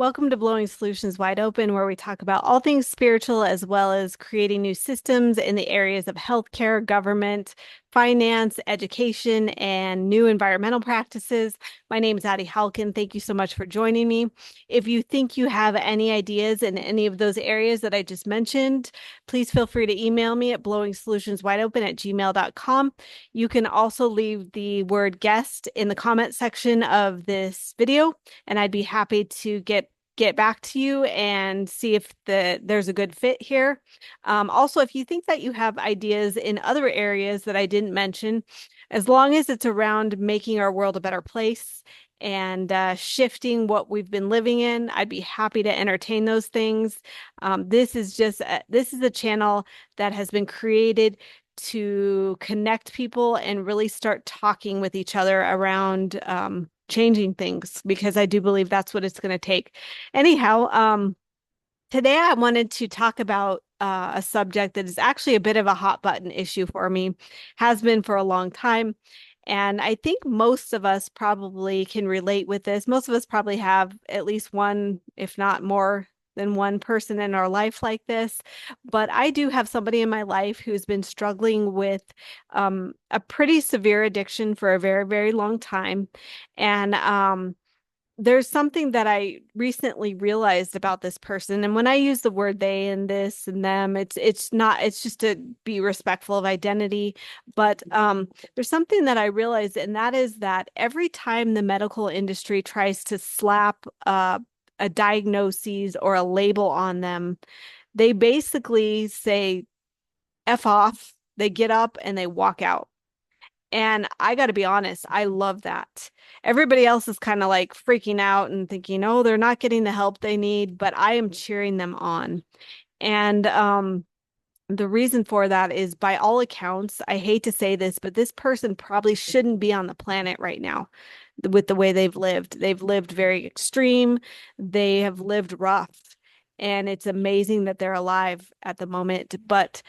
Welcome to Blowing Solutions Wide Open, where we talk about all things spiritual as well as creating new systems in the areas of healthcare, government, finance, education, and new environmental practices. My name is Addie Halkin. Thank you so much for joining me. If you think you have any ideas in any of those areas that I just mentioned, please feel free to email me at blowingsolutionswideopen@gmail.com. You can also leave the word guest in the comment section of this video, and I'd be happy to get back to you and see if there's a good fit here. Also, if you think that you have ideas in other areas that I didn't mention, as long as it's around making our world a better place and shifting what we've been living in, I'd be happy to entertain those things. This is a channel that has been created to connect people and really start talking with each other around changing things, because I do believe that's what it's going to take. Anyhow, today I wanted to talk about a subject that is actually a bit of a hot button issue for me, has been for a long time. And I think most of us probably can relate with this. Most of us probably have at least one, if not more than one person in our life like this. But I do have somebody in my life who's been struggling with a pretty severe addiction for a very, very long time. And there's something that I recently realized about this person. And when I use the word they and this and them, it's just to be respectful of identity. But there's something that I realized, and that is that every time the medical industry tries to slap a diagnosis or a label on them, they basically say F off, they get up and they walk out. And I got to be honest, I love that. Everybody else is kind of like freaking out and thinking, oh, they're not getting the help they need, but I am cheering them on. And the reason for that is, by all accounts, I hate to say this, but this person probably shouldn't be on the planet right now with the way they've lived. They've lived very extreme, they have lived rough, and it's amazing that they're alive at the moment. But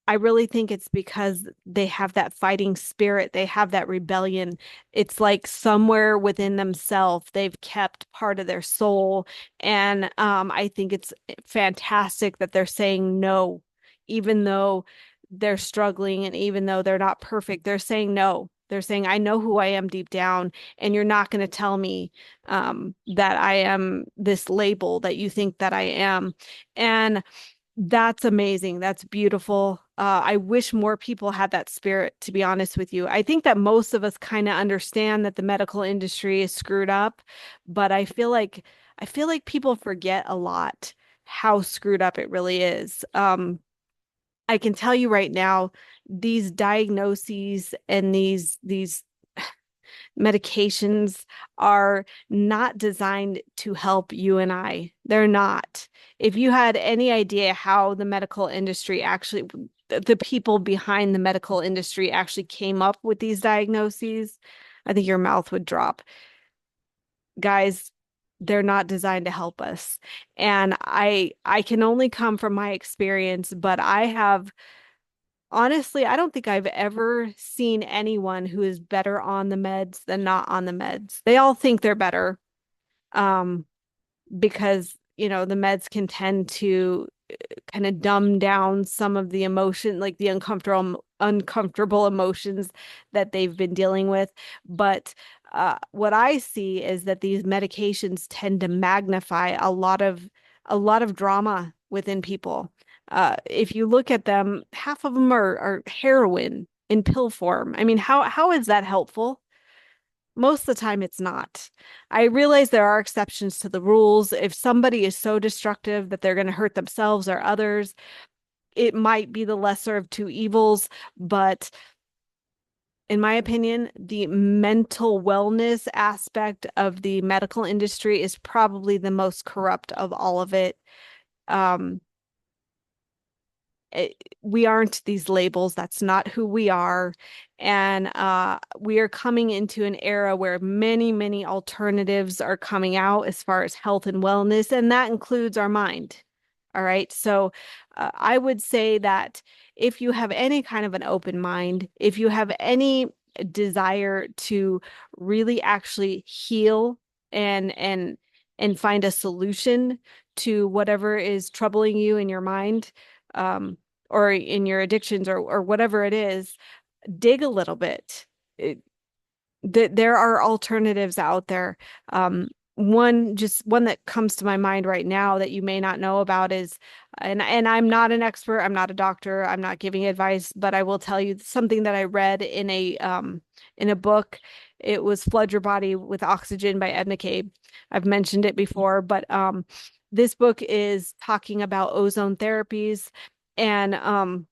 I really think it's because they have that fighting spirit. They have that rebellion. It's like somewhere within themselves, they've kept part of their soul. And I think it's fantastic that they're saying no, even though they're struggling and even though they're not perfect, they're saying no. They're saying, I know who I am deep down, and you're not going to tell me that I am this label that you think that I am. And that's amazing. That's beautiful. I wish more people had that spirit, to be honest with you. I think that most of us kind of understand that the medical industry is screwed up, but I feel like people forget a lot how screwed up it really is. I can tell you right now, these diagnoses and these medications are not designed to help you and I. They're not. If you had any idea how the medical industry actually, the people behind the medical industry actually came up with these diagnoses, I think your mouth would drop. Guys, they're not designed to help us. And I can only come from my experience, but I have honestly, I don't think I've ever seen anyone who is better on the meds than not on the meds. They all think they're better, um, because, the meds can tend to kind of dumb down some of the emotion, like the uncomfortable emotions that they've been dealing with. But what I see is that these medications tend to magnify a lot of drama within people. If you look at them, half of them are heroin in pill form. I mean, how is that helpful? Most of the time, it's not. I realize there are exceptions to the rules. If somebody is so destructive that they're going to hurt themselves or others, it might be the lesser of two evils. But in my opinion, the mental wellness aspect of the medical industry is probably the most corrupt of all of it. Um, we aren't these labels. That's not who we are. And we are coming into an era where many, many alternatives are coming out as far as health and wellness, and that includes our mind. All right. So I would say that if you have any kind of an open mind, if you have any desire to really actually heal and and find a solution to whatever is troubling you in your mind, um, or in your addictions, or whatever it is. Dig a little bit. It, there are alternatives out there. Um, one that comes to my mind right now that you may not know about is, and I'm not an expert, I'm not a doctor, I'm not giving advice, but I will tell you something that I read in a book. It was Flood Your Body with Oxygen by Ed McCabe. I've mentioned it before, but this book is talking about ozone therapies, and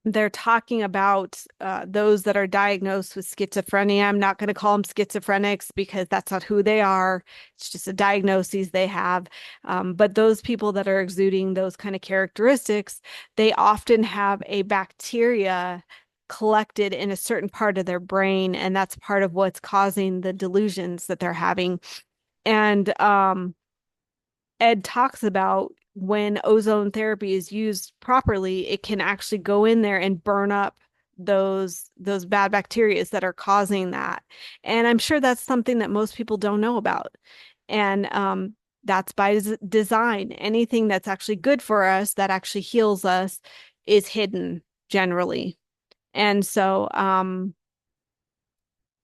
they're talking about those that are diagnosed with schizophrenia. I'm not going to call them schizophrenics because that's not who they are. It's just a diagnosis they have. But those people that are exuding those kind of characteristics, they often have a bacteria collected in a certain part of their brain, and that's part of what's causing the delusions that they're having. And Ed talks about when ozone therapy is used properly, it can actually go in there and burn up those bad bacteria that are causing that. And I'm sure that's something that most people don't know about. And that's by design. Anything that's actually good for us, that actually heals us, is hidden generally. And so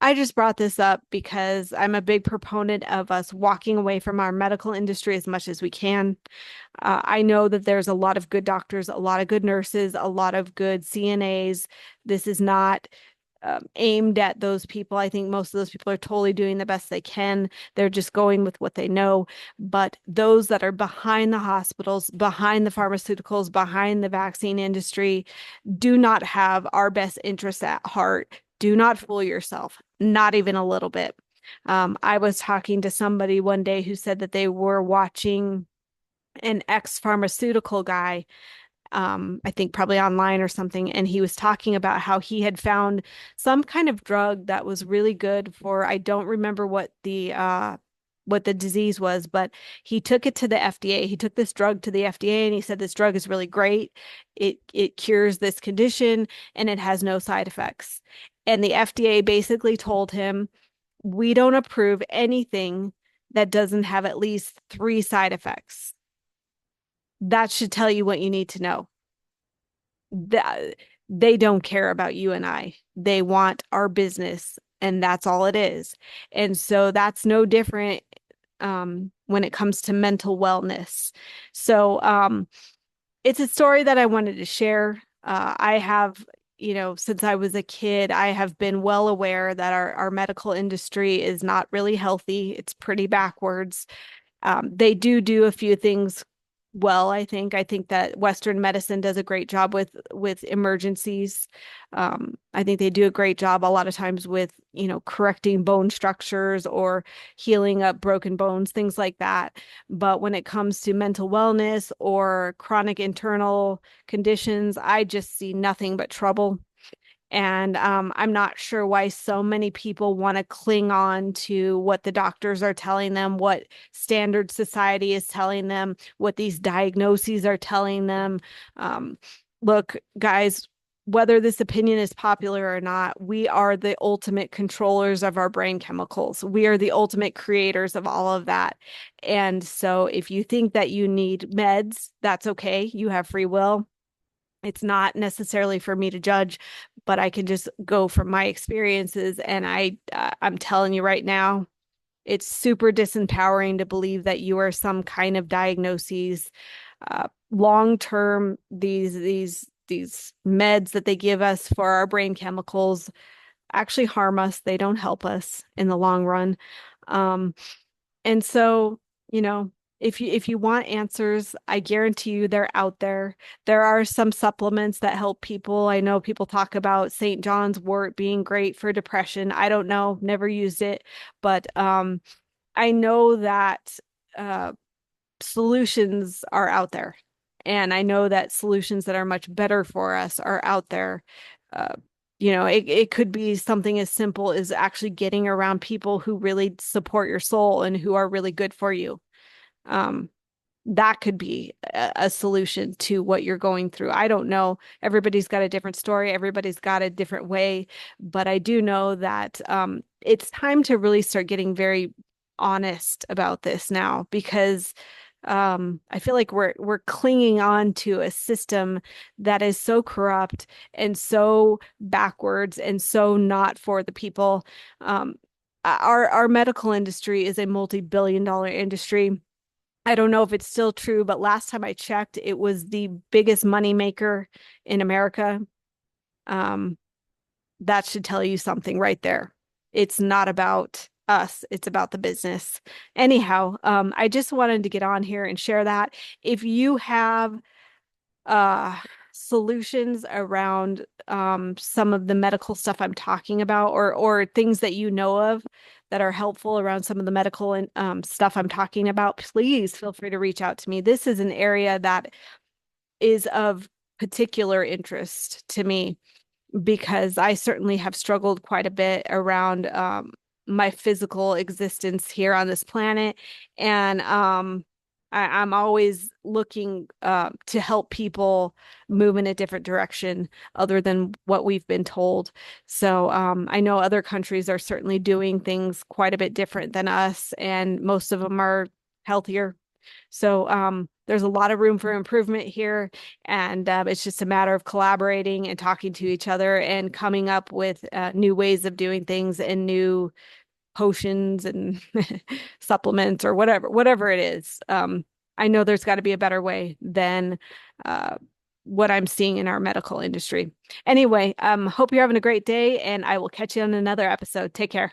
I just brought this up because I'm a big proponent of us walking away from our medical industry as much as we can. I know that there's a lot of good doctors, a lot of good nurses, a lot of good CNAs. This is not aimed at those people. I think most of those people are totally doing the best they can. They're just going with what they know. But those that are behind the hospitals, behind the pharmaceuticals, behind the vaccine industry, do not have our best interests at heart. Do not fool yourself, not even a little bit. I was talking to somebody one day who said that they were watching an ex-pharmaceutical guy, I think probably online or something, and he was talking about how he had found some kind of drug that was really good for, I don't remember what the disease was, but he took it to the FDA. He took this drug to the FDA and he said this drug is really great. It cures this condition and it has no side effects. And the FDA basically told him, we don't approve anything that doesn't have at least three side effects. That should tell you what you need to know. That they don't care about you and I. They want our business, and that's all it is. And so that's no different when it comes to mental wellness. So it's a story that I wanted to share. I have, since I was a kid, I have been well aware that our medical industry is not really healthy. It's pretty backwards. They do a few things well, I think. I think that Western medicine does a great job with emergencies. I think they do a great job a lot of times with, correcting bone structures or healing up broken bones, things like that. But when it comes to mental wellness or chronic internal conditions, I just see nothing but trouble. And I'm not sure why so many people want to cling on to what the doctors are telling them, what standard society is telling them, what these diagnoses are telling them. Um, Look, guys, whether this opinion is popular or not, we are the ultimate controllers of our brain chemicals. We are the ultimate creators of all of that. And so if you think that you need meds, that's okay. You have free will. It's not necessarily for me to judge, but I can just go from my experiences. And I'm telling you right now, it's super disempowering to believe that you are some kind of diagnoses. Long term, these meds that they give us for our brain chemicals actually harm us. They don't help us in the long run. Um, and so, you know, if you want answers, I guarantee you they're out there. There are some supplements that help people. I know people talk about St. John's wort being great for depression. I don't know, never used it, but I know that uh, solutions are out there. And I know that solutions that are much better for us are out there. Uh, it could be something as simple as actually getting around people who really support your soul and who are really good for you. Um, that could be a solution to what you're going through. I don't know. Everybody's got a different story. Everybody's got a different way, but I do know that it's time to really start getting very honest about this now because I feel like we're clinging on to a system that is so corrupt and so backwards and so not for the people. Um, our medical industry is a multi-billion dollar industry. I don't know if it's still true, but last time I checked, it was the biggest money maker in America. Um, that should tell you something right there. It's not about us, it's about the business. Anyhow, I just wanted to get on here and share that. If you have uh solutions around some of the medical stuff I'm talking about or things that you know of that are helpful around some of the medical and stuff I'm talking about, please feel free to reach out to me. This is an area that is of particular interest to me because I certainly have struggled quite a bit around my physical existence here on this planet. And I'm always looking to help people move in a different direction other than what we've been told. So I know other countries are certainly doing things quite a bit different than us, and most of them are healthier. So there's a lot of room for improvement here, and it's just a matter of collaborating and talking to each other and coming up with new ways of doing things and new potions and supplements or whatever it is. I know there's got to be a better way than uh, what I'm seeing in our medical industry. Anyway, hope you're having a great day, and I will catch you on another episode. Take care.